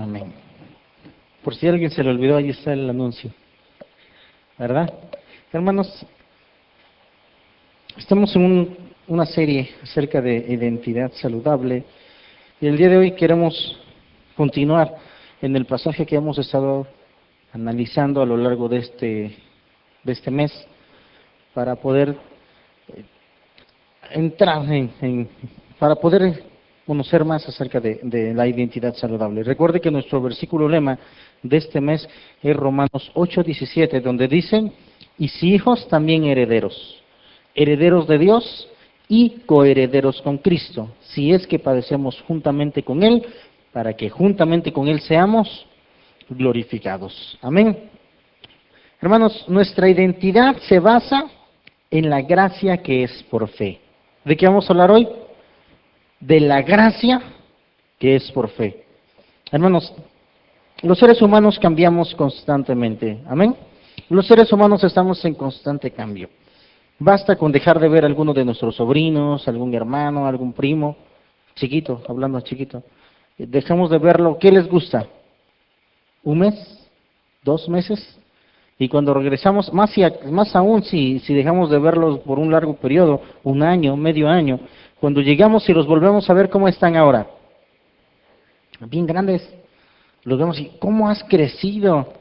Amén. Por si a alguien se le olvidó, ahí está el anuncio, ¿verdad? Hermanos, estamos en una serie acerca de identidad saludable y el día de hoy queremos continuar en el pasaje que hemos estado analizando a lo largo de este mes para poder entrar para poder conocer más acerca de la identidad saludable. Recuerde que nuestro versículo lema de este mes es Romanos 8:17, donde dice: y si hijos, también herederos, herederos de Dios y coherederos con Cristo, si es que padecemos juntamente con Él, para que juntamente con Él seamos glorificados. Amén. Hermanos, nuestra identidad se basa en la gracia que es por fe. ¿De qué vamos a hablar hoy? De la gracia que es por fe. Hermanos, los seres humanos cambiamos constantemente. Amén. Los seres humanos estamos en constante cambio. Basta con dejar de ver a alguno de nuestros sobrinos, algún hermano, algún primo, chiquito, hablando chiquito. Dejamos de verlo. ¿Qué les gusta? ¿Un mes? ¿2 meses? Y cuando regresamos, más aún si dejamos de verlos por un largo periodo, 1 año, medio año, cuando llegamos y los volvemos a ver, ¿cómo están ahora? Bien grandes. Los vemos y, ¿cómo has crecido?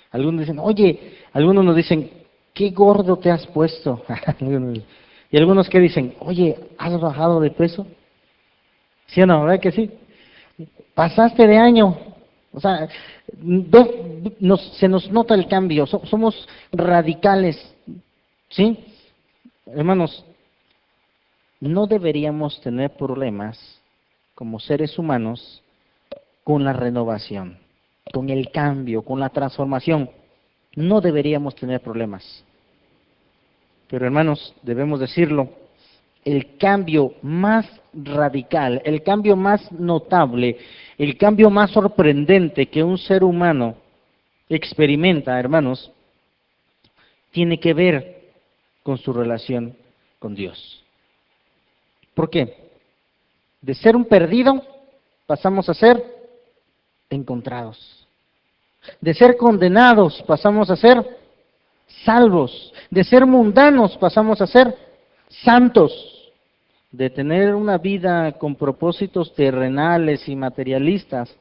Algunos dicen, oye, algunos nos dicen, qué gordo te has puesto. Y algunos que dicen, oye, ¿has bajado de peso? ¿Sí o no? ¿Verdad que sí? Pasaste de año. O sea, se nos nota el cambio, somos radicales, ¿sí? Hermanos, no deberíamos tener problemas como seres humanos con la renovación, con el cambio, con la transformación. No deberíamos tener problemas. Pero hermanos, debemos decirlo, el cambio más radical, el cambio más notable, el cambio más sorprendente que un ser humano experimenta, hermanos, tiene que ver con su relación con Dios. ¿Por qué? De ser un perdido pasamos a ser encontrados. De ser condenados pasamos a ser salvos. De ser mundanos pasamos a ser santos. De tener una vida con propósitos terrenales y materialistas,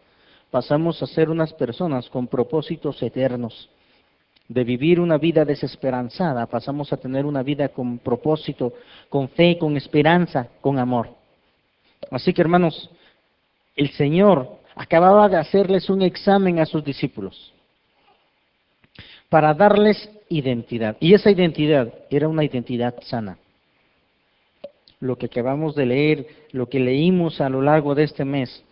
pasamos a ser unas personas con propósitos eternos. De vivir una vida desesperanzada, pasamos a tener una vida con propósito, con fe, con esperanza, con amor. Así que hermanos, el Señor acababa de hacerles un examen a sus discípulos para darles identidad. Y esa identidad era una identidad sana. Lo que acabamos de leer, lo que leímos a lo largo de este mes,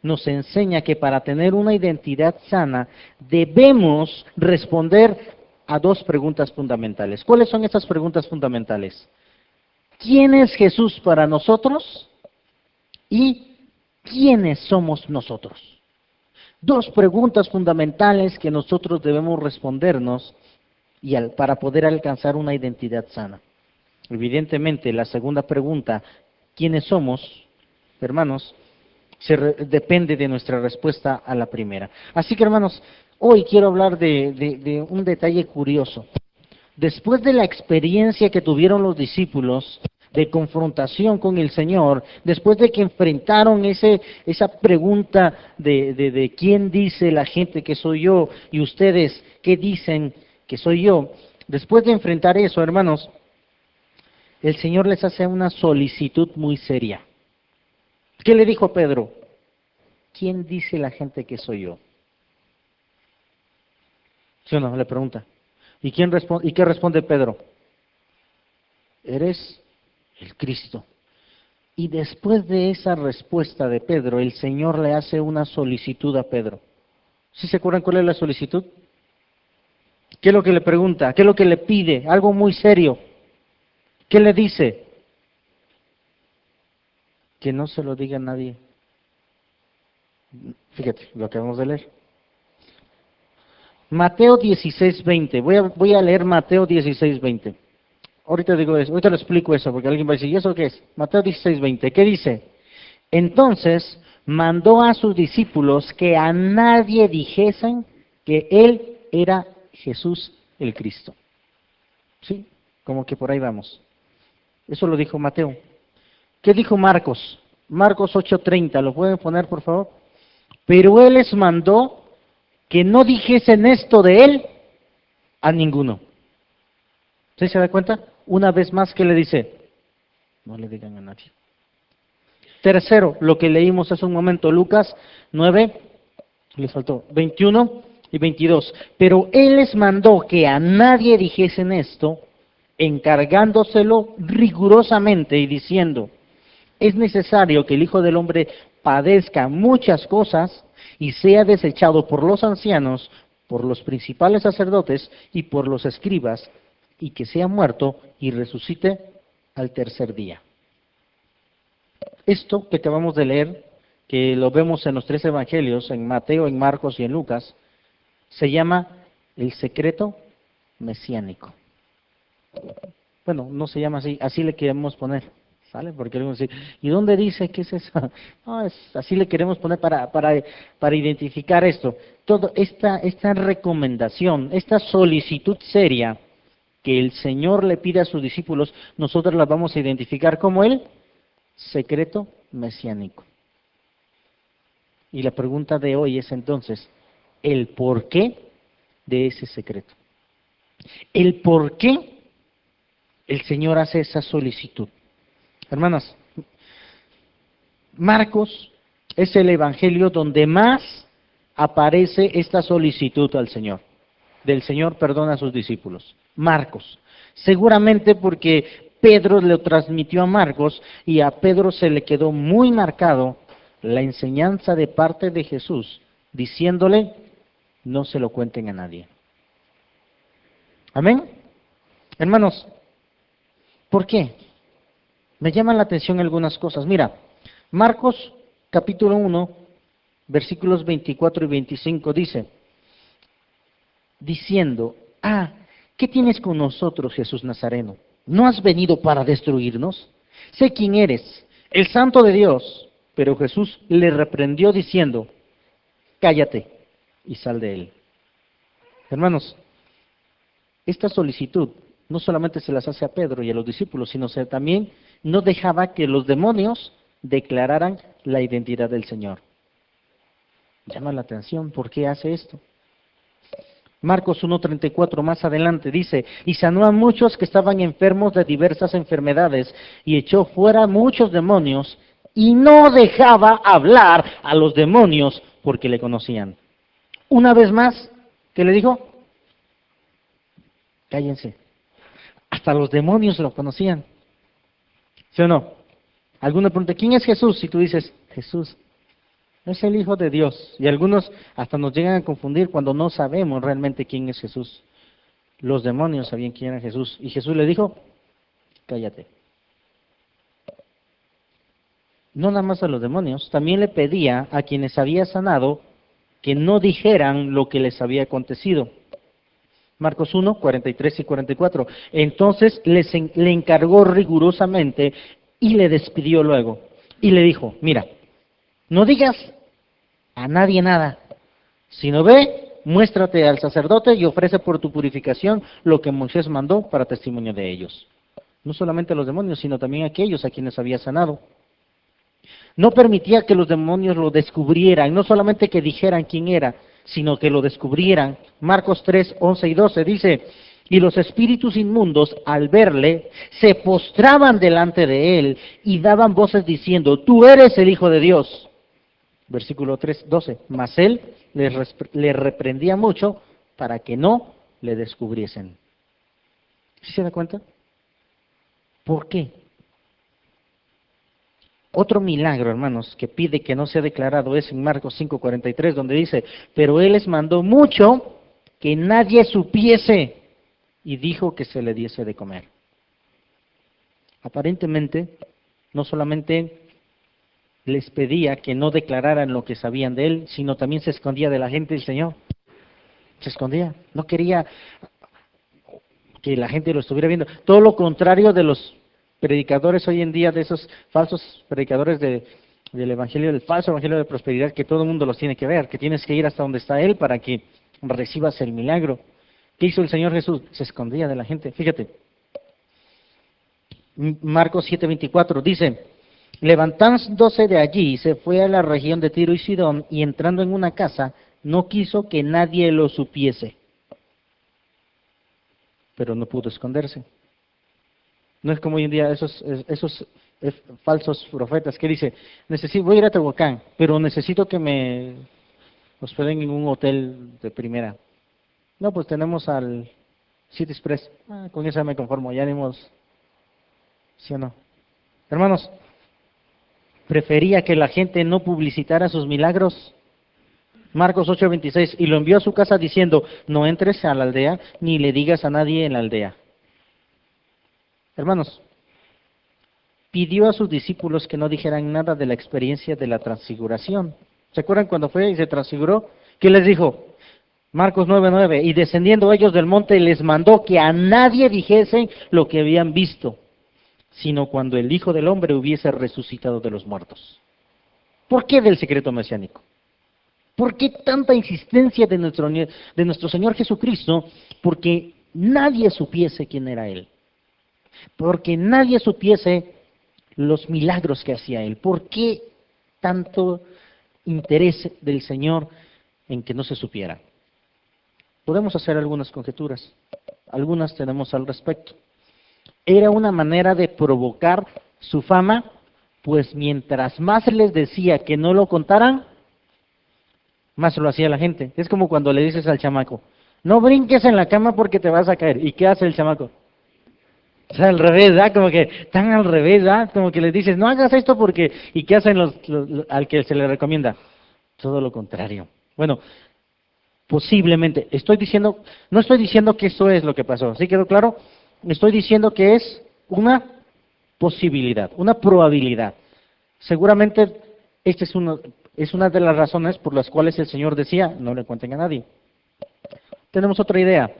nos enseña que para tener una identidad sana debemos responder a 2 preguntas fundamentales. ¿Cuáles son esas preguntas fundamentales? ¿Quién es Jesús para nosotros? ¿Y quiénes somos nosotros? 2 preguntas fundamentales que nosotros debemos respondernos para poder alcanzar una identidad sana. Evidentemente, la segunda pregunta, ¿quiénes somos, hermanos? Depende de nuestra respuesta a la primera. Así que, hermanos, hoy quiero hablar de un detalle curioso. Después de la experiencia que tuvieron los discípulos de confrontación con el Señor, después de que enfrentaron esa pregunta de quién dice la gente que soy yo y ustedes qué dicen que soy yo, después de enfrentar eso, hermanos, el Señor les hace una solicitud muy seria. ¿Qué le dijo Pedro? ¿Quién dice la gente que soy yo? ¿Sí o no? Le pregunta. ¿Y qué responde Pedro? Eres el Cristo. Y después de esa respuesta de Pedro, el Señor le hace una solicitud a Pedro. ¿Sí se acuerdan cuál es la solicitud? ¿Qué es lo que le pregunta? ¿Qué es lo que le pide? Algo muy serio. ¿Qué le dice? Que no se lo diga a nadie. Fíjate, lo acabamos de leer. Mateo 16:20. Voy a leer Mateo 16:20. Ahorita digo eso, ahorita lo explico eso, porque alguien va a decir, ¿y eso qué es? Mateo 16:20. ¿Qué dice? Entonces mandó a sus discípulos que a nadie dijesen que Él era Jesús el Cristo. ¿Sí? Como que por ahí vamos. Eso lo dijo Mateo. ¿Qué dijo Marcos? Marcos 8:30, ¿lo pueden poner por favor? Pero Él les mandó que no dijesen esto de Él a ninguno. ¿Sí se da cuenta? Una vez más, ¿qué le dice? No le digan a nadie. Tercero, lo que leímos hace un momento, Lucas 9, les faltó, 21 y 22. Pero Él les mandó que a nadie dijesen esto, encargándoselo rigurosamente y diciendo, es necesario que el Hijo del Hombre padezca muchas cosas y sea desechado por los ancianos, por los principales sacerdotes y por los escribas, y que sea muerto y resucite al tercer día. Esto que acabamos de leer, que lo vemos en los 3 evangelios, en Mateo, en Marcos y en Lucas, se llama el secreto mesiánico. Bueno, no se llama así, así le queremos poner, ¿sale? Porque algunos dicen, ¿y dónde dice qué es eso? No, así le queremos poner para identificar esto. Toda esta recomendación, esta solicitud seria que el Señor le pide a sus discípulos, nosotros la vamos a identificar como el secreto mesiánico. Y la pregunta de hoy es entonces, el porqué de ese secreto. El por qué el Señor hace esa solicitud. Hermanas, Marcos es el evangelio donde más aparece esta solicitud al Señor. Del Señor perdona a sus discípulos. Marcos. Seguramente porque Pedro le transmitió a Marcos y a Pedro se le quedó muy marcado la enseñanza de parte de Jesús, diciéndole, no se lo cuenten a nadie. Amén. Hermanos, ¿por qué? Me llaman la atención algunas cosas. Mira, Marcos capítulo 1, versículos 24 y 25 dice, diciendo, ¿qué tienes con nosotros, Jesús Nazareno? ¿No has venido para destruirnos? Sé quién eres, el Santo de Dios. Pero Jesús le reprendió diciendo, cállate y sal de él. Hermanos, esta solicitud no solamente se las hace a Pedro y a los discípulos, sino que también no dejaba que los demonios declararan la identidad del Señor. Llama la atención, ¿por qué hace esto? Marcos 1:34 más adelante dice, y sanó a muchos que estaban enfermos de diversas enfermedades, y echó fuera muchos demonios, y no dejaba hablar a los demonios porque le conocían. Una vez más, ¿qué le dijo? Cállense. Hasta los demonios lo conocían. ¿Sí o no? Alguno pregunta, ¿quién es Jesús? Si tú dices, Jesús es el Hijo de Dios. Y algunos hasta nos llegan a confundir cuando no sabemos realmente quién es Jesús. Los demonios sabían quién era Jesús. Y Jesús le dijo, cállate. No nada más a los demonios, también le pedía a quienes había sanado que no dijeran lo que les había acontecido. Marcos 1, 43 y 44. Entonces le encargó rigurosamente y le despidió luego. Y le dijo, mira, no digas a nadie nada, sino ve, muéstrate al sacerdote y ofrece por tu purificación lo que Moisés mandó para testimonio de ellos. No solamente a los demonios, sino también a aquellos a quienes había sanado. No permitía que los demonios lo descubrieran, no solamente que dijeran quién era, sino que lo descubrieran. Marcos 3, 11 y 12 dice, y los espíritus inmundos al verle se postraban delante de él y daban voces diciendo, tú eres el Hijo de Dios. Versículo 3, 12, mas él le reprendía mucho para que no le descubriesen. ¿Sí se da cuenta? ¿Por qué? Otro milagro, hermanos, que pide que no sea declarado es en Marcos 5:43, donde dice, pero él les mandó mucho que nadie supiese y dijo que se le diese de comer. Aparentemente, no solamente les pedía que no declararan lo que sabían de él, sino también se escondía de la gente del Señor. Se escondía, no quería que la gente lo estuviera viendo. Todo lo contrario de los predicadores hoy en día, de esos falsos predicadores del evangelio, del falso evangelio de prosperidad, que todo el mundo los tiene que ver, que tienes que ir hasta donde está Él para que recibas el milagro. ¿Qué hizo el Señor Jesús? Se escondía de la gente. Fíjate, Marcos 7:24 dice, levantándose de allí, se fue a la región de Tiro y Sidón, y entrando en una casa, no quiso que nadie lo supiese, pero no pudo esconderse. No es como hoy en día esos falsos profetas que dice, voy a ir a Tehuacán, pero necesito que me hospeden en un hotel de primera. No, pues tenemos al City Express. Con esa me conformo, ya dimos, ¿sí o no? Hermanos, prefería que la gente no publicitara sus milagros. Marcos 8:26, y lo envió a su casa diciendo, no entres a la aldea, ni le digas a nadie en la aldea. Hermanos, pidió a sus discípulos que no dijeran nada de la experiencia de la transfiguración. ¿Se acuerdan cuando fue y se transfiguró? ¿Qué les dijo? Marcos 9:9, y descendiendo ellos del monte les mandó que a nadie dijesen lo que habían visto, sino cuando el Hijo del Hombre hubiese resucitado de los muertos. ¿Por qué del secreto mesiánico? ¿Por qué tanta insistencia de nuestro Señor Jesucristo? Porque nadie supiese quién era Él. Porque nadie supiese los milagros que hacía Él. ¿Por qué tanto interés del Señor en que no se supiera? Podemos hacer algunas conjeturas. Algunas tenemos al respecto. Era una manera de provocar su fama, pues mientras más les decía que no lo contaran, más lo hacía la gente. Es como cuando le dices al chamaco, no brinques en la cama porque te vas a caer. ¿Y qué hace el chamaco? O sea, al revés, ¿verdad? Como que están al revés, ¿verdad? Como que les dices, no hagas esto porque... ¿Y qué hacen al que se le recomienda? Todo lo contrario. Bueno, posiblemente, no estoy diciendo que eso es lo que pasó, ¿sí quedó claro? Estoy diciendo que es una posibilidad, una probabilidad. Seguramente esta es una de las razones por las cuales el Señor decía, no le cuenten a nadie. Tenemos otra idea.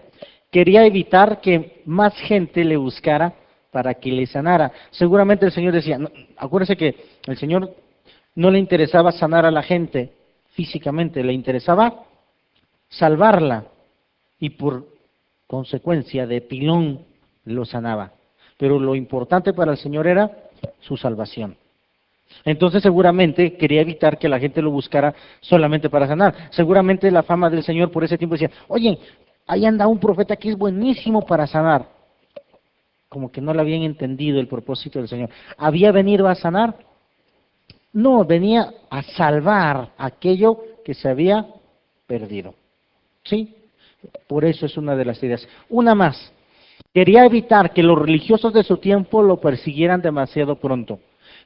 Quería evitar que más gente le buscara para que le sanara. Seguramente el Señor decía, no, acuérdense que el Señor no le interesaba sanar a la gente físicamente, le interesaba salvarla, y por consecuencia de pilón lo sanaba. Pero lo importante para el Señor era su salvación. Entonces seguramente quería evitar que la gente lo buscara solamente para sanar. Seguramente la fama del Señor por ese tiempo decía, oye, ahí anda un profeta que es buenísimo para sanar. Como que no le habían entendido el propósito del Señor. ¿Había venido a sanar? No, venía a salvar aquello que se había perdido. ¿Sí? Por eso es una de las ideas. Una más. Quería evitar que los religiosos de su tiempo lo persiguieran demasiado pronto.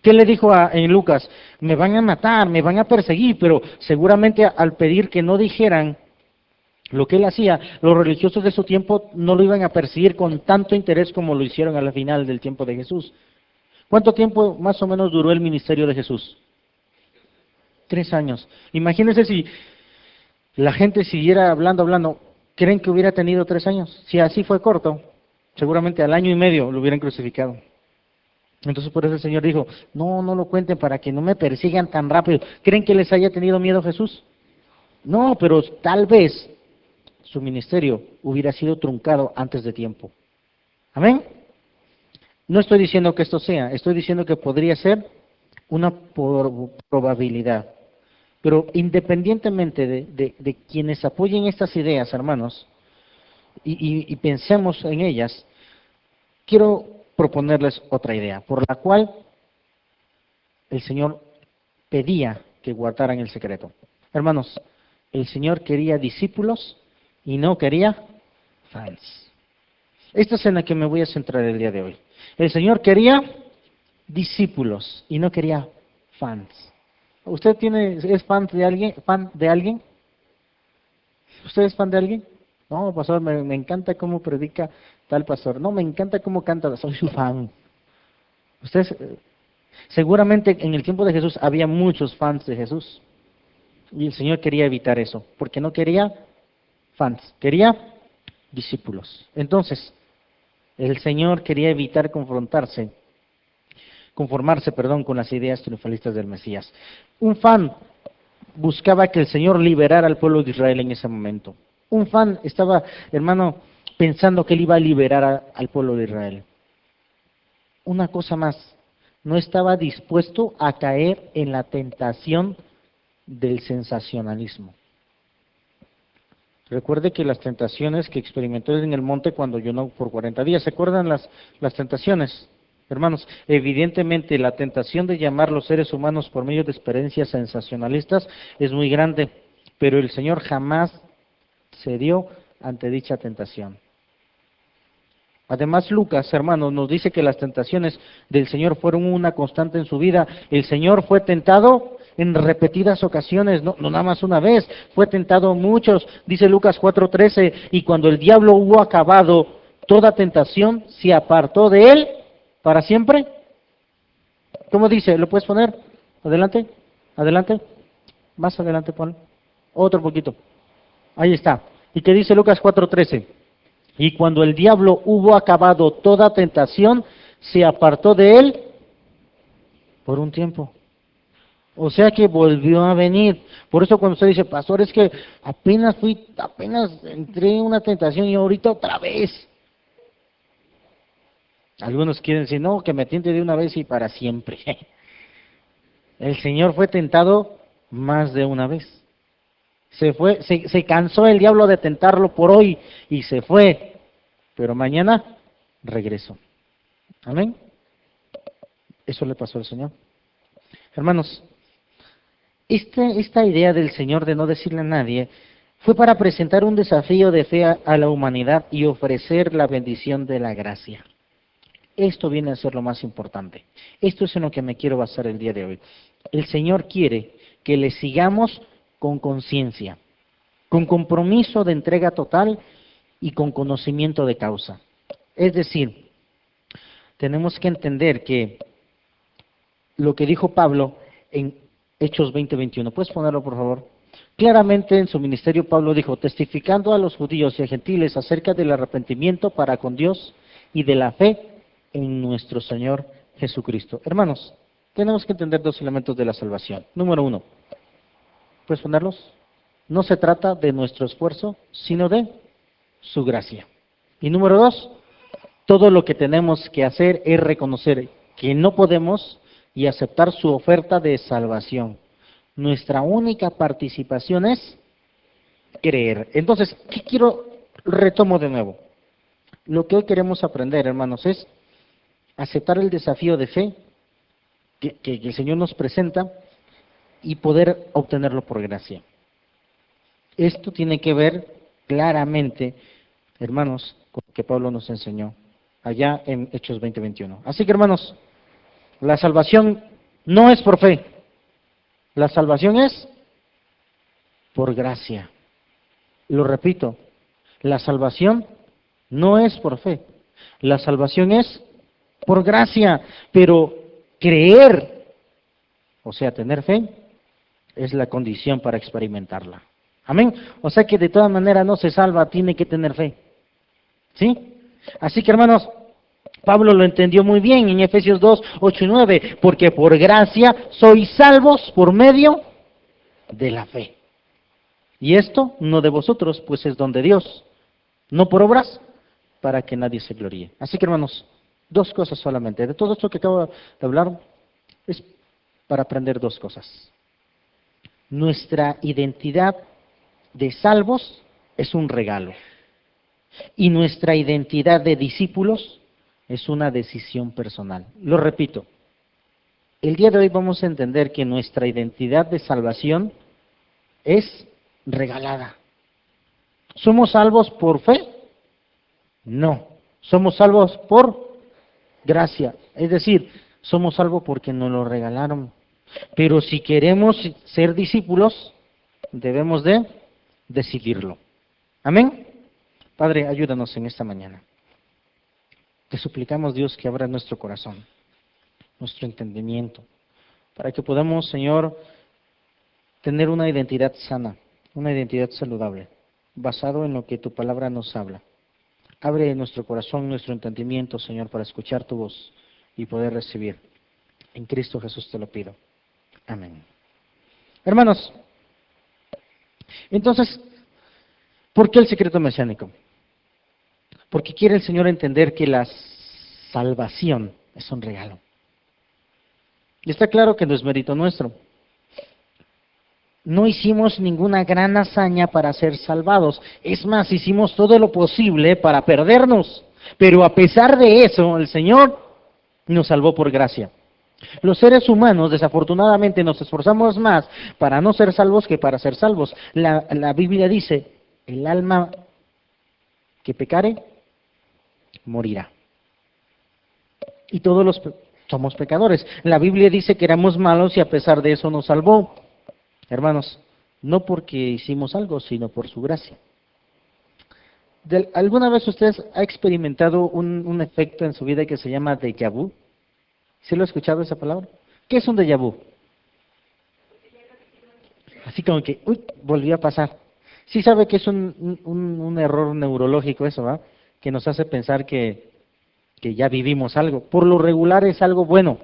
¿Qué le dijo en Lucas? Me van a matar, me van a perseguir, pero seguramente al pedir que no dijeran lo que él hacía, los religiosos de su tiempo no lo iban a perseguir con tanto interés como lo hicieron al final del tiempo de Jesús. ¿Cuánto tiempo más o menos duró el ministerio de Jesús? 3 años. Imagínense si la gente siguiera hablando, ¿creen que hubiera tenido 3 años? Si así fue corto, seguramente al año y medio lo hubieran crucificado. Entonces por eso el Señor dijo, no lo cuenten para que no me persigan tan rápido. ¿Creen que les haya tenido miedo Jesús? No, pero tal vez su ministerio hubiera sido truncado antes de tiempo. ¿Amén? No estoy diciendo que esto sea, estoy diciendo que podría ser una probabilidad. Pero independientemente de quienes apoyen estas ideas, hermanos, y pensemos en ellas, quiero proponerles otra idea, por la cual el Señor pedía que guardaran el secreto. Hermanos, el Señor quería discípulos y no quería fans. Esta es en la que me voy a centrar el día de hoy. El Señor quería discípulos y no quería fans. ¿Usted es fan de alguien? ¿Fan de alguien? ¿Usted es fan de alguien? No, pastor, me encanta cómo predica tal pastor. No, me encanta cómo canta, soy su fan. Ustedes, seguramente en el tiempo de Jesús había muchos fans de Jesús. Y el Señor quería evitar eso, porque no quería fans, quería discípulos. Entonces, el Señor quería evitar confrontarse conformarse, perdón, con las ideas triunfalistas del Mesías. Un fan buscaba que el Señor liberara al pueblo de Israel en ese momento. Un fan estaba, hermano, pensando que él iba a liberar al pueblo de Israel. Una cosa más, no estaba dispuesto a caer en la tentación del sensacionalismo. Recuerde que las tentaciones que experimentó en el monte cuando ayunó por 40 días, ¿se acuerdan las tentaciones? Hermanos, evidentemente la tentación de llamar los seres humanos por medio de experiencias sensacionalistas es muy grande, pero el Señor jamás cedió ante dicha tentación. Además, Lucas, hermanos, nos dice que las tentaciones del Señor fueron una constante en su vida. El Señor fue tentado en repetidas ocasiones, no nada más una vez, fue tentado muchos. Dice Lucas 4:13, y cuando el diablo hubo acabado toda tentación, se apartó de él para siempre. ¿Cómo dice? ¿Lo puedes poner? Adelante, adelante, más adelante pon. Otro poquito. Ahí está. ¿Y qué dice Lucas 4:13? Y cuando el diablo hubo acabado toda tentación, se apartó de él por un tiempo. O sea que volvió a venir. Por eso cuando usted dice, pastor, es que apenas entré en una tentación y ahorita otra vez. Algunos quieren decir, no, que me tiente de una vez y para siempre. El Señor fue tentado más de una vez. Se cansó el diablo de tentarlo por hoy y se fue. Pero mañana regresó. Amén. Eso le pasó al Señor. Hermanos, esta idea del Señor de no decirle a nadie fue para presentar un desafío de fe a la humanidad y ofrecer la bendición de la gracia. Esto viene a ser lo más importante. Esto es en lo que me quiero basar el día de hoy. El Señor quiere que le sigamos con conciencia, con compromiso de entrega total y con conocimiento de causa. Es decir, tenemos que entender que lo que dijo Pablo en Hechos 20:21, ¿puedes ponerlo por favor? Claramente en su ministerio Pablo dijo, testificando a los judíos y a gentiles acerca del arrepentimiento para con Dios y de la fe en nuestro Señor Jesucristo. Hermanos, tenemos que entender dos elementos de la salvación. Número uno, ¿puedes ponerlos? No se trata de nuestro esfuerzo, sino de su gracia. Y número dos, todo lo que tenemos que hacer es reconocer que no podemos y aceptar su oferta de salvación. Nuestra única participación es creer. Entonces, ¿qué quiero? Retomo de nuevo. Lo que hoy queremos aprender, hermanos, es aceptar el desafío de fe que el Señor nos presenta y poder obtenerlo por gracia. Esto tiene que ver claramente, hermanos, con lo que Pablo nos enseñó allá en Hechos 20:21. Así que, hermanos, la salvación no es por fe, la salvación es por gracia. Lo repito, la salvación no es por fe, la salvación es por gracia, pero creer, o sea, tener fe, es la condición para experimentarla. Amén. O sea que de todas maneras no se salva, tiene que tener fe. ¿Sí? Así que, hermanos, Pablo lo entendió muy bien en Efesios 2:8 y 9, porque por gracia sois salvos por medio de la fe. Y esto no de vosotros, pues es don de Dios, no por obras, para que nadie se gloríe. Así que, hermanos, dos cosas solamente. De todo esto que acabo de hablar, es para aprender dos cosas. Nuestra identidad de salvos es un regalo. Y nuestra identidad de discípulos es una decisión personal. Lo repito, el día de hoy vamos a entender que nuestra identidad de salvación es regalada. ¿Somos salvos por fe? No. Somos salvos por gracia. Es decir, somos salvos porque nos lo regalaron. Pero si queremos ser discípulos, debemos de decidirlo. Amén. Padre, ayúdanos en esta mañana. Te suplicamos, Dios, que abra nuestro corazón, nuestro entendimiento, para que podamos, Señor, tener una identidad sana, una identidad saludable, basado en lo que tu palabra nos habla. Abre nuestro corazón, nuestro entendimiento, Señor, para escuchar tu voz y poder recibir. En Cristo Jesús te lo pido. Amén. Hermanos, entonces, ¿por qué el secreto mesiánico? Porque quiere el Señor entender que la salvación es un regalo. Y está claro que no es mérito nuestro. No hicimos ninguna gran hazaña para ser salvados. Es más, hicimos todo lo posible para perdernos. Pero a pesar de eso, el Señor nos salvó por gracia. Los seres humanos, desafortunadamente, nos esforzamos más para no ser salvos que para ser salvos. La Biblia dice, el alma que pecare, morirá. Y todos somos pecadores. La Biblia dice que éramos malos y a pesar de eso nos salvó. Hermanos, no porque hicimos algo, sino por su gracia. ¿Alguna vez usted ha experimentado un efecto en su vida que se llama déjà vu? ¿Sí lo ha escuchado esa palabra? ¿Qué es un déjà vu? Así como que, uy, volvió a pasar. Sí sabe que es un error neurológico eso, ¿va? Que nos hace pensar que ya vivimos algo. Por lo regular es algo bueno,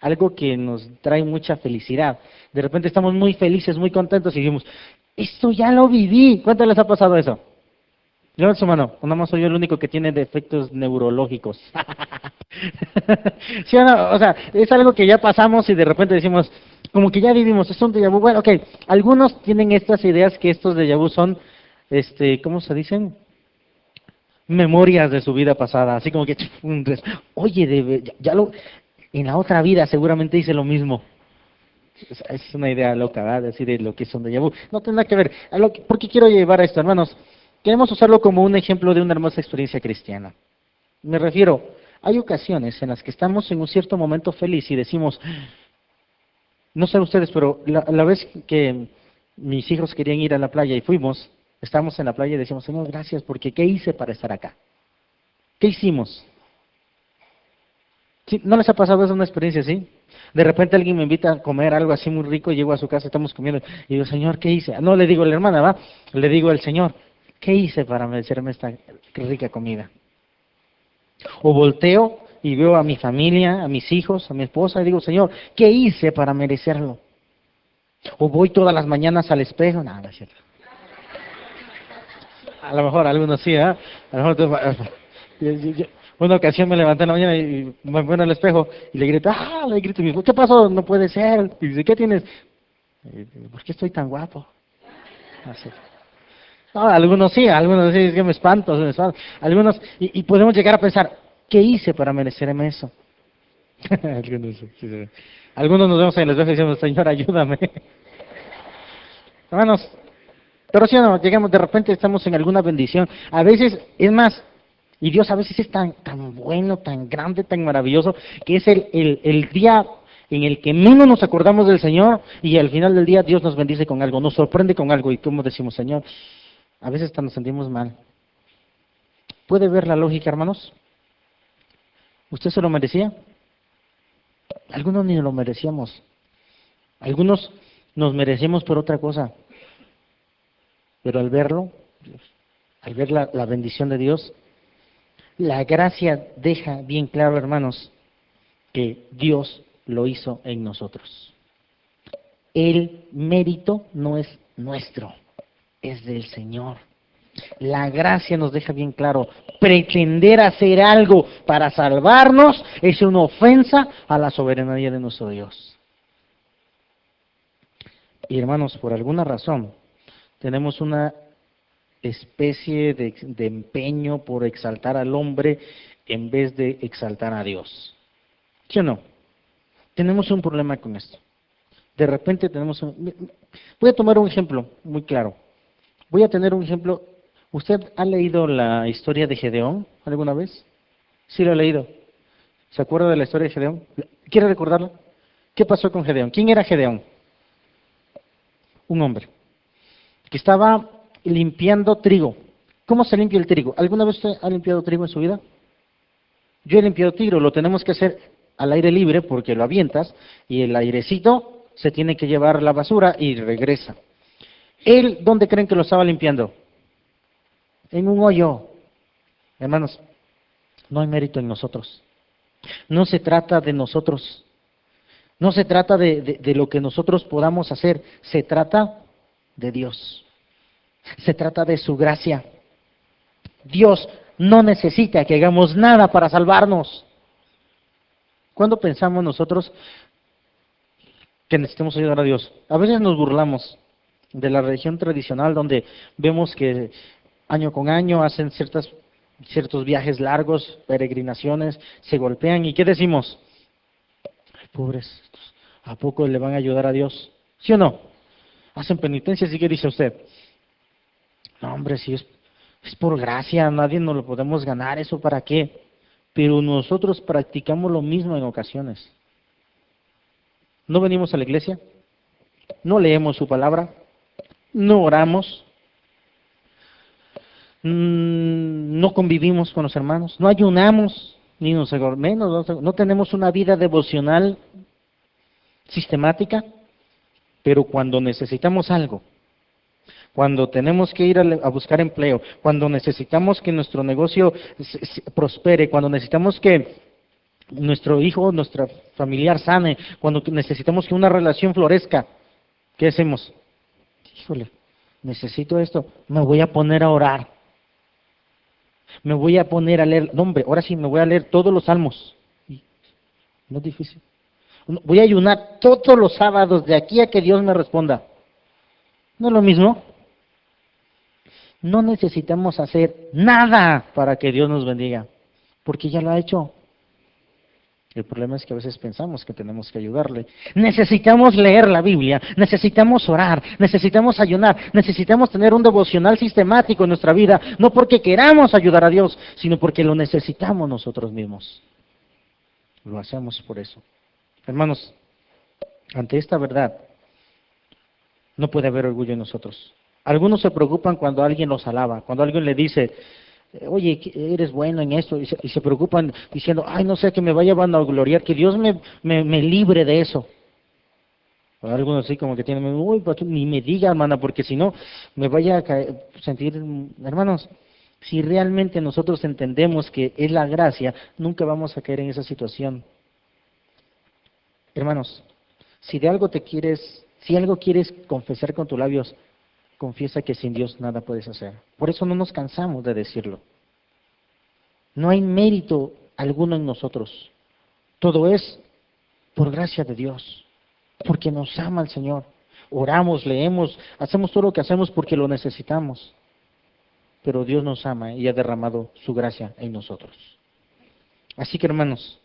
algo que nos trae mucha felicidad. De repente estamos muy felices, muy contentos y decimos, esto ya lo viví. ¿Cuánto les ha pasado eso? Levanta su mano, nada más soy yo el único que tiene defectos neurológicos. ¿Sí o no? O sea, es algo que ya pasamos y de repente decimos, como que ya vivimos, es un déjà vu. Bueno, ok, algunos tienen estas ideas que estos déjà vu son, ¿cómo se dicen? Memorias de su vida pasada, así como que, oye, en la otra vida seguramente hice lo mismo. Es una idea loca, ¿verdad? Decir lo que es un déjà vu. No tiene nada que ver. ¿Por qué quiero llevar a esto, hermanos? Queremos usarlo como un ejemplo de una hermosa experiencia cristiana. Me refiero, hay ocasiones en las que estamos en un cierto momento feliz y decimos, no sé ustedes, pero la vez que mis hijos querían ir a la playa y fuimos, estábamos en la playa y decimos, Señor, gracias, porque ¿qué hice para estar acá? ¿Qué hicimos? ¿Sí? ¿No les ha pasado esa una experiencia así? De repente alguien me invita a comer algo así muy rico, y llego a su casa, estamos comiendo, y digo, Señor, ¿qué hice? No le digo a la hermana, ¿va? Le digo al Señor, ¿qué hice para merecerme esta rica comida? O volteo y veo a mi familia, a mis hijos, a mi esposa, y digo, Señor, ¿qué hice para merecerlo? O voy todas las mañanas al espejo, nada, es cierto. A lo mejor algunos sí, ¿eh? A lo mejor una ocasión me levanté en la mañana y me veo al espejo y le grito, y me dijo, ¿qué pasó? No puede ser. Y dice, ¿qué tienes? Y digo, ¿por qué estoy tan guapo? Así. No, algunos sí, es que me espanto. Algunos, y podemos llegar a pensar, ¿qué hice para merecerme eso? algunos, sí. Algunos nos vemos en el espejo y decimos, Señor, ayúdame. Hermanos, pero si no, llegamos, de repente estamos en alguna bendición. A veces, es más, y Dios a veces es tan bueno, tan grande, tan maravilloso, que es el día en el que menos nos acordamos del Señor y al final del día Dios nos bendice con algo, nos sorprende con algo. Y como decimos, Señor, a veces hasta nos sentimos mal. ¿Puede ver la lógica, hermanos? ¿Usted se lo merecía? Algunos ni lo merecíamos. Algunos nos merecíamos por otra cosa. Pero al verlo, al ver la bendición de Dios, la gracia deja bien claro, hermanos, que Dios lo hizo en nosotros. El mérito no es nuestro, es del Señor. La gracia nos deja bien claro, pretender hacer algo para salvarnos es una ofensa a la soberanía de nuestro Dios. Y hermanos, por alguna razón, tenemos una especie de empeño por exaltar al hombre en vez de exaltar a Dios. ¿Sí o no? Tenemos un problema con esto. De repente voy a tomar un ejemplo muy claro. Voy a tener un ejemplo. ¿Usted ha leído la historia de Gedeón alguna vez? Sí, lo ha leído. ¿Se acuerda de la historia de Gedeón? ¿Quiere recordarla? ¿Qué pasó con Gedeón? ¿Quién era Gedeón? Un hombre que estaba limpiando trigo. ¿Cómo se limpia el trigo? ¿Alguna vez usted ha limpiado trigo en su vida? Yo he limpiado trigo, lo tenemos que hacer al aire libre porque lo avientas y el airecito se tiene que llevar la basura y regresa. ¿Él dónde creen que lo estaba limpiando? En un hoyo. Hermanos, no hay mérito en nosotros. No se trata de nosotros. No se trata de lo que nosotros podamos hacer, se trata de Dios. Se trata de su gracia. Dios no necesita que hagamos nada para salvarnos. ¿Cuándo pensamos nosotros que necesitamos ayudar a Dios? A veces nos burlamos de la religión tradicional donde vemos que año con año hacen ciertos viajes largos, peregrinaciones, se golpean y ¿qué decimos? Ay, pobres, ¿a poco le van a ayudar a Dios? ¿Sí o no? Hacen penitencias y ¿qué dice usted? No, hombre, si es por gracia, nadie nos lo podemos ganar, ¿eso para qué? Pero nosotros practicamos lo mismo en ocasiones. No venimos a la iglesia, no leemos su palabra, no oramos, no convivimos con los hermanos, no ayunamos, ni no tenemos una vida devocional sistemática, pero cuando necesitamos algo, cuando tenemos que ir a buscar empleo, cuando necesitamos que nuestro negocio prospere, cuando necesitamos que nuestro hijo, nuestra familiar sane, cuando necesitamos que una relación florezca, ¿qué hacemos? Híjole, necesito esto, me voy a poner a orar. Me voy a poner a leer, no hombre, ahora sí me voy a leer todos los salmos. No es difícil. Voy a ayunar todos los sábados de aquí a que Dios me responda. ¿No es lo mismo? No necesitamos hacer nada para que Dios nos bendiga, porque ya lo ha hecho. El problema es que a veces pensamos que tenemos que ayudarle. Necesitamos leer la Biblia, necesitamos orar, necesitamos ayunar, necesitamos tener un devocional sistemático en nuestra vida, no porque queramos ayudar a Dios, sino porque lo necesitamos nosotros mismos. Lo hacemos por eso. Hermanos, ante esta verdad, no puede haber orgullo en nosotros. Algunos se preocupan cuando alguien los alaba, cuando alguien le dice, oye, eres bueno en esto, y se preocupan diciendo, ay, no sé, que me vaya a vanagloriar, que Dios me libre de eso. O algunos así como que tienen, uy, ni me diga, hermana, porque si no, me vaya a sentir, hermanos, si realmente nosotros entendemos que es la gracia, nunca vamos a caer en esa situación. Hermanos, si algo quieres confesar con tus labios, confiesa que sin Dios nada puedes hacer. Por eso no nos cansamos de decirlo. No hay mérito alguno en nosotros. Todo es por gracia de Dios, porque nos ama el Señor. Oramos, leemos, hacemos todo lo que hacemos porque lo necesitamos. Pero Dios nos ama y ha derramado su gracia en nosotros. Así que, hermanos,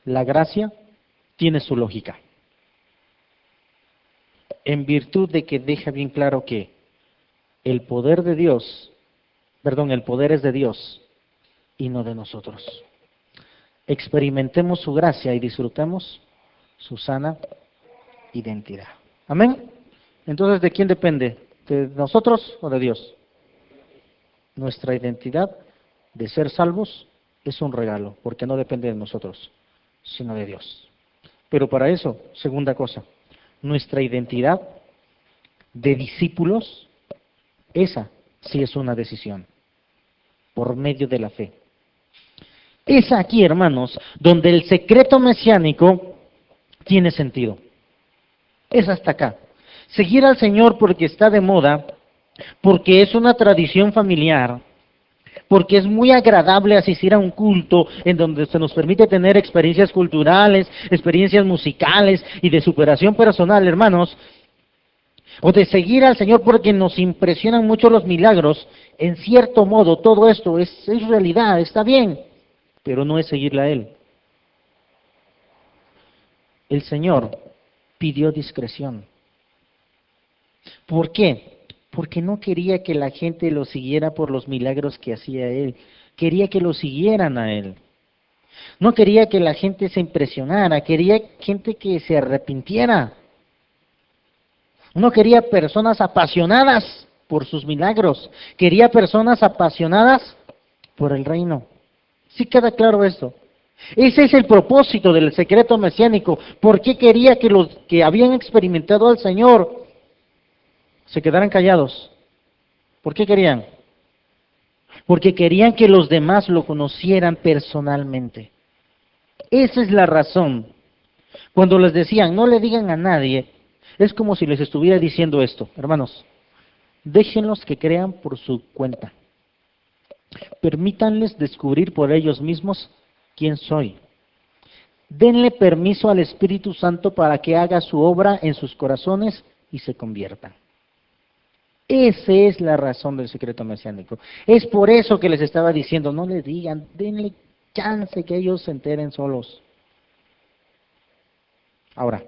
la gracia tiene su lógica. En virtud de que deja bien claro que el poder es de Dios y no de nosotros. Experimentemos su gracia y disfrutemos su sana identidad. ¿Amén? Entonces, ¿de quién depende? ¿De nosotros o de Dios? Nuestra identidad de ser salvos es un regalo, porque no depende de nosotros, sino de Dios. Pero para eso, segunda cosa, nuestra identidad de discípulos, esa sí es una decisión, por medio de la fe. Es aquí, hermanos, donde el secreto mesiánico tiene sentido. Es hasta acá. Seguir al Señor porque está de moda, porque es una tradición familiar, porque es muy agradable asistir a un culto en donde se nos permite tener experiencias culturales, experiencias musicales y de superación personal, hermanos, o de seguir al Señor porque nos impresionan mucho los milagros. En cierto modo, todo esto es realidad, está bien, pero no es seguirle a Él. El Señor pidió discreción. ¿Por qué? Porque no quería que la gente lo siguiera por los milagros que hacía Él. Quería que lo siguieran a Él. No quería que la gente se impresionara, quería gente que se arrepintiera. No quería personas apasionadas por sus milagros, quería personas apasionadas por el reino. ¿Sí queda claro esto? Ese es el propósito del secreto mesiánico. ¿Por qué quería que los que habían experimentado al Señor se quedaran callados? ¿Por qué querían? Porque querían que los demás lo conocieran personalmente. Esa es la razón Cuando les decían, no le digan a nadie, es como si les estuviera diciendo esto, hermanos, déjenlos que crean por su cuenta. Permítanles descubrir por ellos mismos quién soy. Denle permiso al Espíritu Santo para que haga su obra en sus corazones y se conviertan. Esa es la razón del secreto mesiánico. Es por eso que les estaba diciendo, no le digan, denle chance que ellos se enteren solos. Ahora,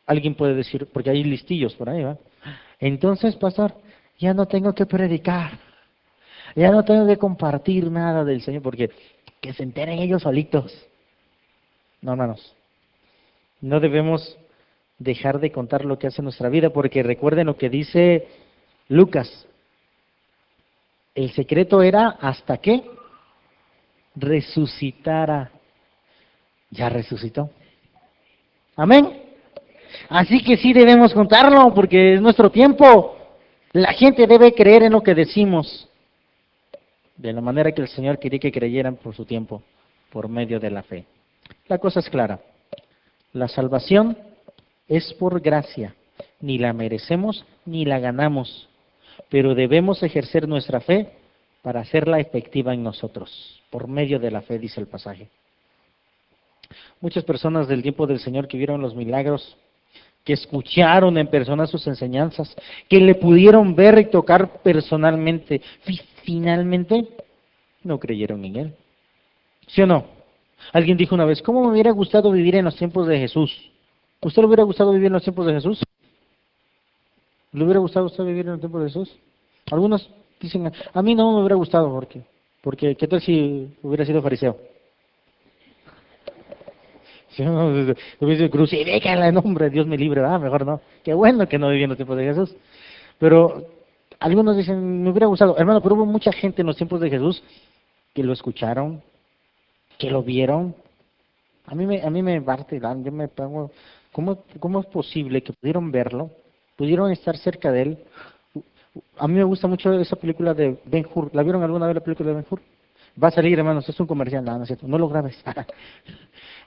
alguien puede decir, porque hay listillos por ahí, ¿va? Entonces, pastor, ya no tengo que predicar, ya no tengo que compartir nada del Señor, porque que se enteren ellos solitos. No, hermanos, no debemos dejar de contar lo que hace nuestra vida, porque recuerden lo que dice Lucas. El secreto era hasta que resucitara. Ya resucitó. Amén. Así que sí debemos contarlo, porque es nuestro tiempo. La gente debe creer en lo que decimos, de la manera que el Señor quería que creyeran por su tiempo, por medio de la fe. La cosa es clara. La salvación es por gracia. Ni la merecemos ni la ganamos. Pero debemos ejercer nuestra fe para hacerla efectiva en nosotros. Por medio de la fe, dice el pasaje. Muchas personas del tiempo del Señor que vieron los milagros, que escucharon en persona sus enseñanzas, que le pudieron ver y tocar personalmente, finalmente no creyeron en Él. ¿Sí o no? Alguien dijo una vez, ¿cómo me hubiera gustado vivir en los tiempos de Jesús? ¿Usted le hubiera gustado vivir en los tiempos de Jesús? ¿Le hubiera gustado a usted vivir en los tiempos de Jesús? Algunos dicen, a mí no me hubiera gustado, porque ¿qué tal si hubiera sido fariseo? Si no, hubiera sido crucifícala en nombre, Dios me libre, mejor no. Qué bueno que no viví en los tiempos de Jesús. Pero algunos dicen, me hubiera gustado. Hermano, pero hubo mucha gente en los tiempos de Jesús que lo escucharon, que lo vieron. A mí me parte, yo me pongo, ¿cómo es posible que pudieron verlo, pudieron estar cerca de él? A mí me gusta mucho esa película de Ben-Hur. ¿La vieron alguna vez la película de Ben-Hur? Va a salir, hermanos, es un comercial, no es cierto, no lo grabes.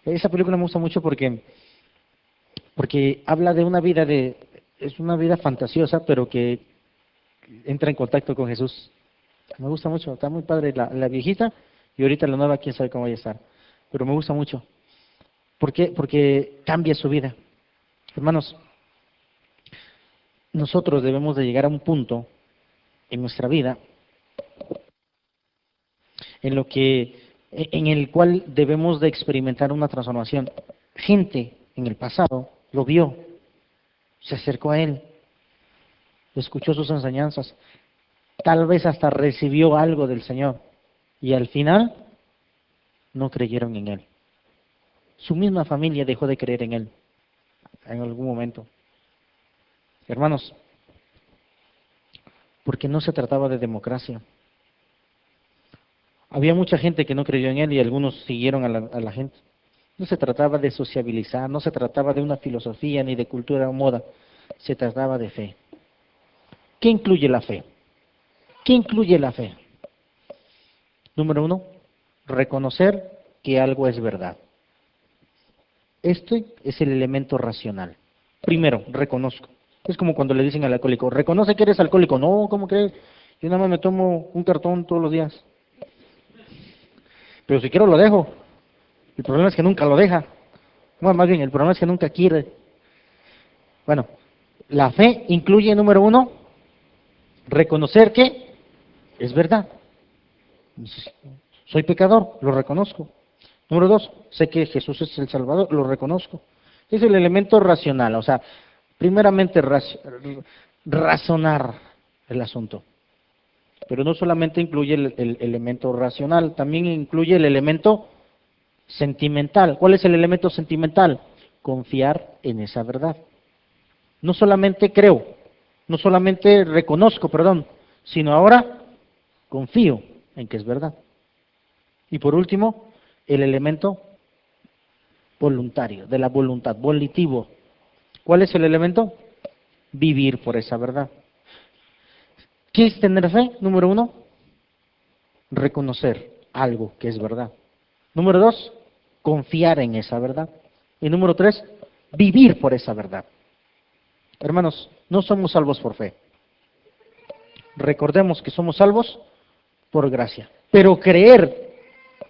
Esa película me gusta mucho porque habla de una vida es una vida fantasiosa, pero que entra en contacto con Jesús. Me gusta mucho, está muy padre la viejita y ahorita la nueva, quién sabe cómo vaya a estar. Pero me gusta mucho. ¿Por qué? Porque cambia su vida. Hermanos, nosotros debemos de llegar a un punto en nuestra vida en el cual debemos de experimentar una transformación. Gente en el pasado lo vio, se acercó a él, escuchó sus enseñanzas, tal vez hasta recibió algo del Señor y al final no creyeron en él. Su misma familia dejó de creer en él en algún momento. Hermanos, porque no se trataba de democracia. Había mucha gente que no creyó en él y algunos siguieron a la gente. No se trataba de sociabilizar, no se trataba de una filosofía ni de cultura o moda, se trataba de fe. ¿Qué incluye la fe? ¿Qué incluye la fe? Número 1, reconocer que algo es verdad. Este es el elemento racional. Primero, reconozco. Es como cuando le dicen al alcohólico, reconoce que eres alcohólico. No, ¿cómo crees? Yo nada más me tomo un cartón todos los días. Pero si quiero lo dejo. El problema es que nunca lo deja. Bueno, más bien, el problema es que nunca quiere. Bueno, la fe incluye, número 1, reconocer que es verdad. Soy pecador, lo reconozco. Número 2, sé que Jesús es el Salvador, lo reconozco. Es el elemento racional, o sea, primeramente razonar el asunto. Pero no solamente incluye el elemento racional, también incluye el elemento sentimental. ¿Cuál es el elemento sentimental? Confiar en esa verdad. No solamente creo, no solamente reconozco, sino ahora confío en que es verdad. Y por último, el elemento voluntario, de la voluntad, volitivo. ¿Cuál es el elemento? Vivir por esa verdad. ¿Qué es tener fe? Número 1, reconocer algo que es verdad. Número 2, confiar en esa verdad. Y número 3, vivir por esa verdad. Hermanos, no somos salvos por fe. Recordemos que somos salvos por gracia. Pero creer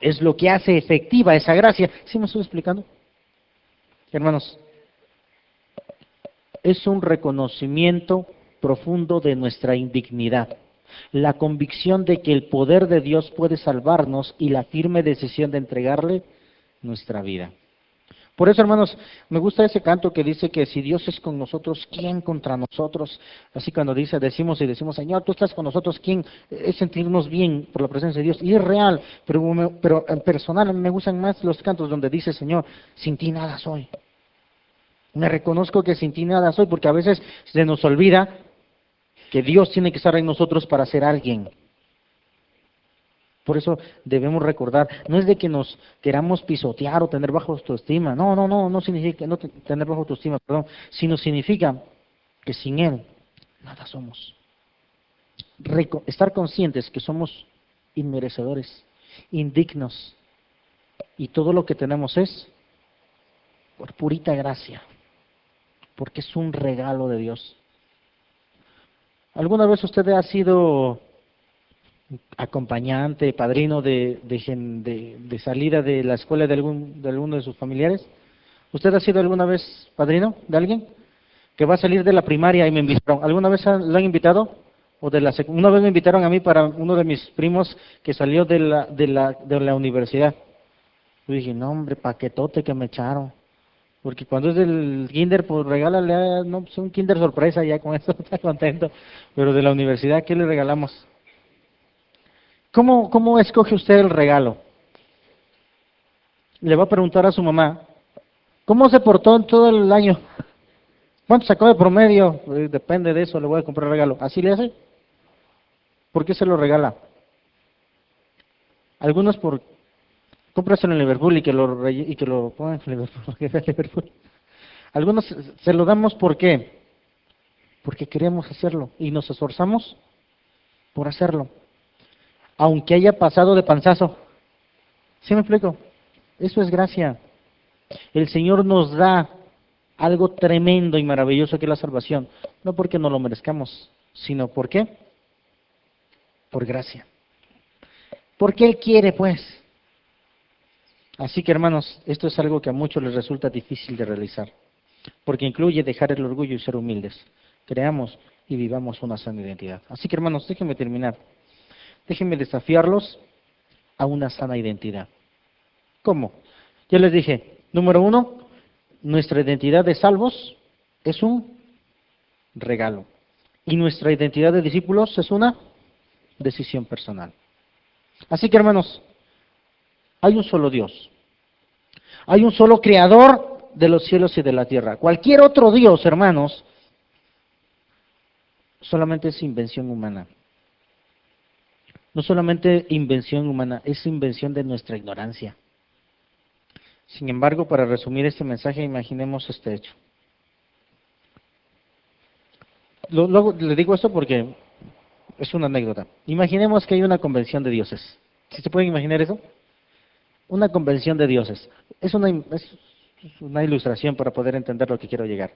es lo que hace efectiva esa gracia. ¿Sí me estoy explicando? Hermanos, es un reconocimiento profundo de nuestra indignidad, la convicción de que el poder de Dios puede salvarnos y la firme decisión de entregarle nuestra vida. Por eso, hermanos, me gusta ese canto que dice que si Dios es con nosotros, ¿quién contra nosotros? Así cuando decimos, Señor, tú estás con nosotros, ¿quién? Es sentirnos bien por la presencia de Dios. Y es real, pero en personal me gustan más los cantos donde dice, Señor, sin ti nada soy. Me reconozco que sin ti nada soy, porque a veces se nos olvida que Dios tiene que estar en nosotros para ser alguien. Por eso debemos recordar, no es de que nos queramos pisotear o tener baja autoestima, no significa no tener baja autoestima, perdón, sino significa que sin Él nada somos. Estar conscientes que somos inmerecedores, indignos, y todo lo que tenemos es por purita gracia, porque es un regalo de Dios. ¿Alguna vez usted ha sido acompañante, padrino de salida de la escuela de alguno de sus familiares? ¿Usted ha sido alguna vez padrino de alguien que va a salir de la primaria y me invitaron? ¿Alguna vez lo han invitado? Una vez me invitaron a mí para uno de mis primos que salió de la universidad. Yo dije, no hombre, paquetote que me echaron. Porque cuando es del kinder, pues regálale, no, pues un kinder sorpresa, ya con eso está contento. Pero de la universidad, ¿qué le regalamos? ¿Cómo escoge usted el regalo? Le va a preguntar a su mamá, ¿cómo se portó en todo el año? ¿Cuánto sacó de promedio? Pues depende de eso, le voy a comprar regalo. ¿Así le hace? ¿Por qué se lo regala? Algunos cómpraselo en Liverpool y que lo pongan en Liverpool. Algunos se lo damos ¿por qué? Porque queremos hacerlo y nos esforzamos por hacerlo. Aunque haya pasado de panzazo. ¿Sí me explico? Eso es gracia. El Señor nos da algo tremendo y maravilloso que es la salvación. No porque no lo merezcamos, sino ¿por qué? Por gracia. Porque Él quiere, pues. Así que, hermanos, esto es algo que a muchos les resulta difícil de realizar, porque incluye dejar el orgullo y ser humildes. Creamos y vivamos una sana identidad. Así que, hermanos, déjenme terminar. Déjenme desafiarlos a una sana identidad. ¿Cómo? Ya les dije, número 1, nuestra identidad de salvos es un regalo. Y nuestra identidad de discípulos es una decisión personal. Así que, hermanos, hay un solo Dios. Hay un solo creador de los cielos y de la tierra. Cualquier otro Dios, hermanos, solamente es invención humana. No solamente invención humana, es invención de nuestra ignorancia. Sin embargo, para resumir este mensaje, imaginemos este hecho. Luego le digo esto porque es una anécdota. Imaginemos que hay una convención de dioses. ¿Sí se pueden imaginar eso? Una convención de dioses. Es una ilustración para poder entender lo que quiero llegar.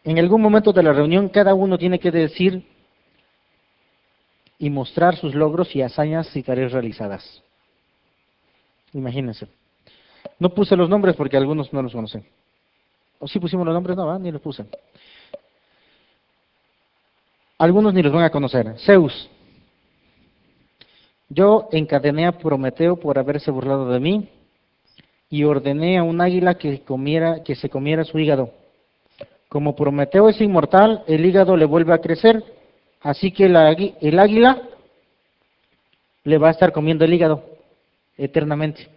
En algún momento de la reunión, cada uno tiene que decir y mostrar sus logros y hazañas y tareas realizadas. Imagínense. No puse los nombres porque algunos no los conocen. ¿O sí pusimos los nombres? No, ni los puse. Algunos ni los van a conocer. Zeus. Yo encadené a Prometeo por haberse burlado de mí y ordené a un águila que se comiera su hígado. Como Prometeo es inmortal, el hígado le vuelve a crecer, así que el águila le va a estar comiendo el hígado eternamente.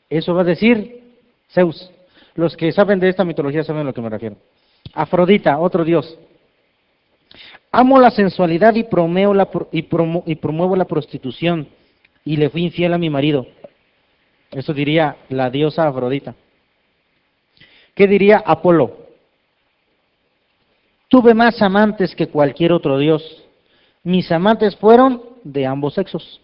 Eso va a decir Zeus. Los que saben de esta mitología saben a lo que me refiero. Afrodita, otro dios. Amo la sensualidad y promuevo la prostitución y le fui infiel a mi marido. Eso diría la diosa Afrodita. ¿Qué diría Apolo? Tuve más amantes que cualquier otro dios. Mis amantes fueron de ambos sexos.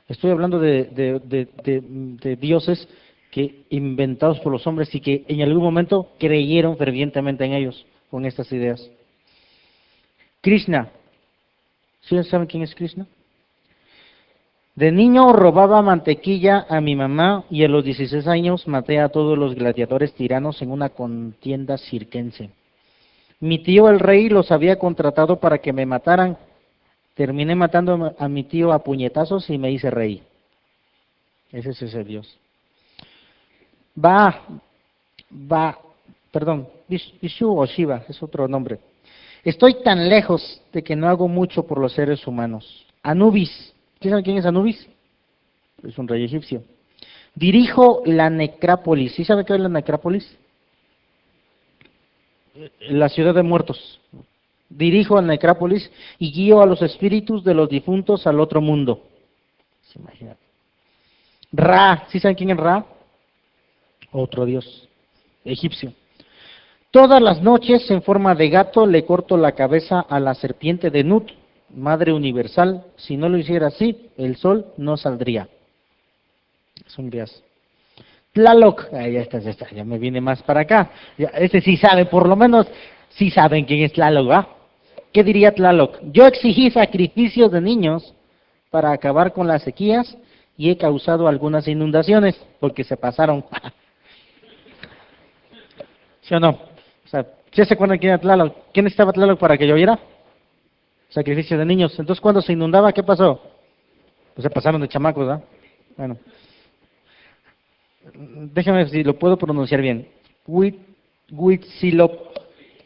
Estoy hablando de dioses que inventados por los hombres y que en algún momento creyeron fervientemente en ellos con estas ideas. Krishna. ¿Sí saben quién es Krishna? De niño robaba mantequilla a mi mamá y a los 16 años maté a todos los gladiadores tiranos en una contienda circense. Mi tío el rey los había contratado para que me mataran. Terminé matando a mi tío a puñetazos y me hice rey. Ese es ese Dios. Vishu o Shiva, es otro nombre. Estoy tan lejos de que no hago mucho por los seres humanos. Anubis, ¿sí saben quién es Anubis? Es un rey egipcio. Dirijo la necrópolis. ¿Sí saben qué es la necrópolis? La ciudad de muertos. Dirijo la necrópolis y guío a los espíritus de los difuntos al otro mundo. ¿Se imaginan? Ra, ¿sí saben quién es Ra? Otro dios egipcio. Todas las noches, en forma de gato, le corto la cabeza a la serpiente de Nut, madre universal. Si no lo hiciera así, el sol no saldría. Es un dios. Tlaloc, ya está, ya me viene más para acá. Este sí sabe, por lo menos, sí saben quién es Tlaloc, ¿va? ¿Qué diría Tlaloc? Yo exigí sacrificios de niños para acabar con las sequías y he causado algunas inundaciones, porque se pasaron. ¿Sí o no? O sea, ¿sí se acuerdan quién era Tlaloc? ¿Quién estaba Tlaloc para que lloviera? Sacrificio de niños. Entonces, cuando se inundaba, ¿qué pasó? Pues se pasaron de chamacos, ¿verdad? Bueno. Déjame ver si lo puedo pronunciar bien. Huitzilop.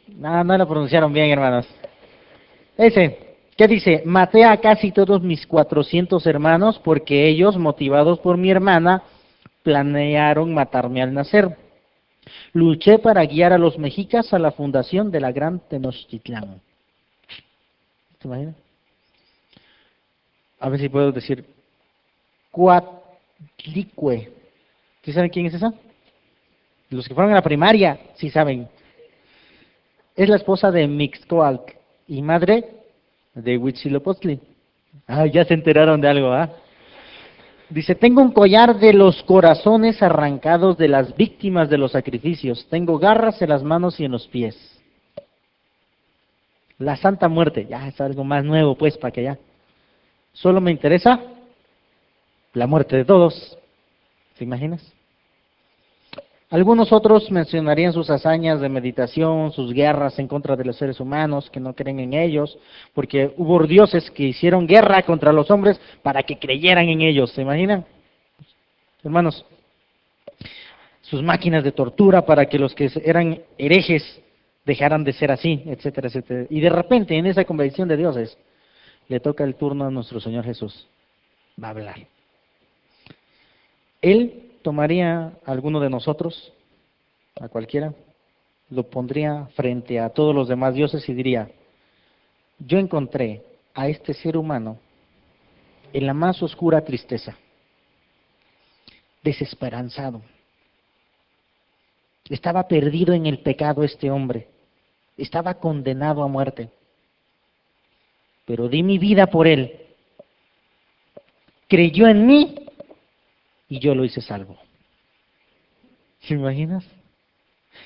No lo pronunciaron bien, hermanos. ¿Qué dice? Maté a casi todos mis 400 hermanos porque ellos, motivados por mi hermana, planearon matarme al nacer. Luché para guiar a los mexicas a la fundación de la gran Tenochtitlán. ¿Se imaginan? A ver si puedo decir. Coatlicue. ¿Sí saben quién es esa? Los que fueron a la primaria, sí saben. Es la esposa de Mixcoatl y madre de Huitzilopochtli. Ah, ya se enteraron de algo, ¿ah? Dice, tengo un collar de los corazones arrancados de las víctimas de los sacrificios. Tengo garras en las manos y en los pies. La Santa Muerte, ya es algo más nuevo, pues, para que ya. Solo me interesa la muerte de todos. ¿Te imaginas? Algunos otros mencionarían sus hazañas de meditación, sus guerras en contra de los seres humanos que no creen en ellos, porque hubo dioses que hicieron guerra contra los hombres para que creyeran en ellos, ¿se imaginan? Hermanos, sus máquinas de tortura para que los que eran herejes dejaran de ser así, etcétera, etcétera. Y de repente, en esa convención de dioses, le toca el turno a nuestro Señor Jesús. Va a hablar. Él tomaría a alguno de nosotros, a cualquiera, lo pondría frente a todos los demás dioses y diría, yo encontré a este ser humano en la más oscura tristeza, desesperanzado. Estaba perdido en el pecado este hombre, estaba condenado a muerte, pero di mi vida por él, creyó en mí y yo lo hice salvo. ¿Se imaginas?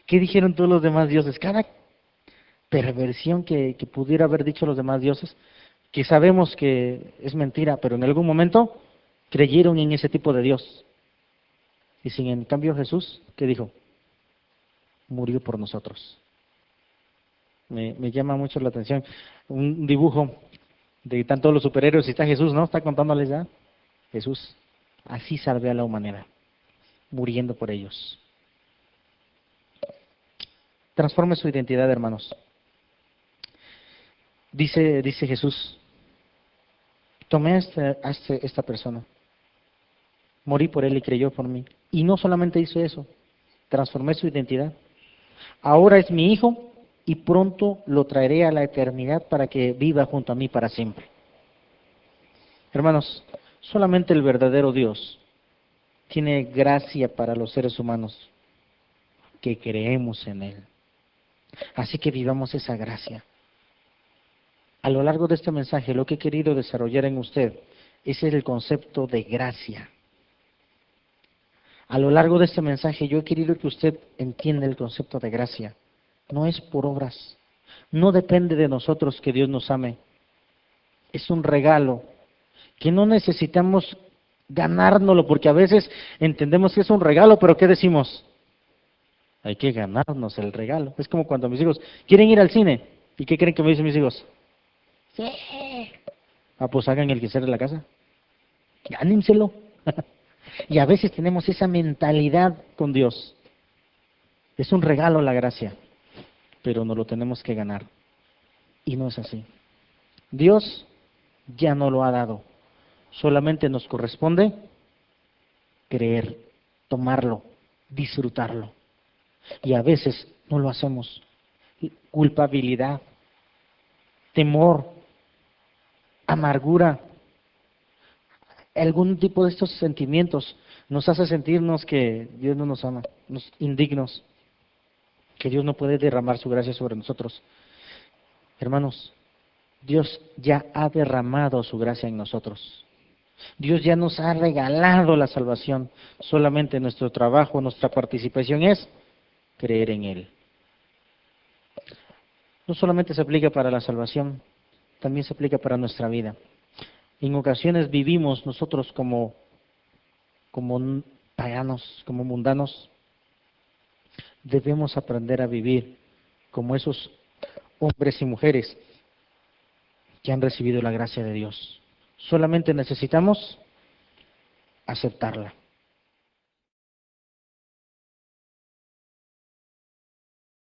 ¿Qué dijeron todos los demás dioses? Cada perversión que pudiera haber dicho los demás dioses, que sabemos que es mentira, pero en algún momento creyeron en ese tipo de Dios. Y sin en cambio Jesús, ¿qué dijo? Murió por nosotros. Me llama mucho la atención un dibujo de tanto los superhéroes y está Jesús, ¿no? Está contándoles ya. Jesús, así salvé a la humanidad, muriendo por ellos. Transforme su identidad, hermanos. Dice Jesús, tomé a esta persona, morí por él y creyó por mí. Y no solamente hizo eso, transformé su identidad. Ahora es mi hijo y pronto lo traeré a la eternidad para que viva junto a mí para siempre. Hermanos, solamente el verdadero Dios tiene gracia para los seres humanos que creemos en Él. Así que vivamos esa gracia. A lo largo de este mensaje, lo que he querido desarrollar en usted Ese es el concepto de gracia. A lo largo de este mensaje yo he querido que usted entienda el concepto de gracia. No es por obras. No depende de nosotros que Dios nos ame. Es un regalo que no necesitamos ganárnoslo, porque a veces entendemos que es un regalo, pero ¿qué decimos? Hay que ganarnos el regalo. Es como cuando mis hijos quieren ir al cine. ¿Y qué creen que me dicen mis hijos? Sí. Ah, pues hagan el quehacer de la casa. Gánenselo. Y a veces tenemos esa mentalidad con Dios. Es un regalo la gracia, pero nos lo tenemos que ganar. Y no es así. Dios ya no lo ha dado. Solamente nos corresponde creer, tomarlo, disfrutarlo. Y a veces no lo hacemos. Culpabilidad, temor, amargura, algún tipo de estos sentimientos nos hace sentirnos que Dios no nos ama, nos indignos, que Dios no puede derramar su gracia sobre nosotros. Hermanos, Dios ya ha derramado su gracia en nosotros. Dios ya nos ha regalado la salvación. Solamente nuestro trabajo, nuestra participación es creer en Él. No solamente se aplica para la salvación, también se aplica para nuestra vida. En ocasiones vivimos nosotros como paganos, como mundanos. Debemos aprender a vivir como esos hombres y mujeres que han recibido la gracia de Dios. Solamente necesitamos aceptarla.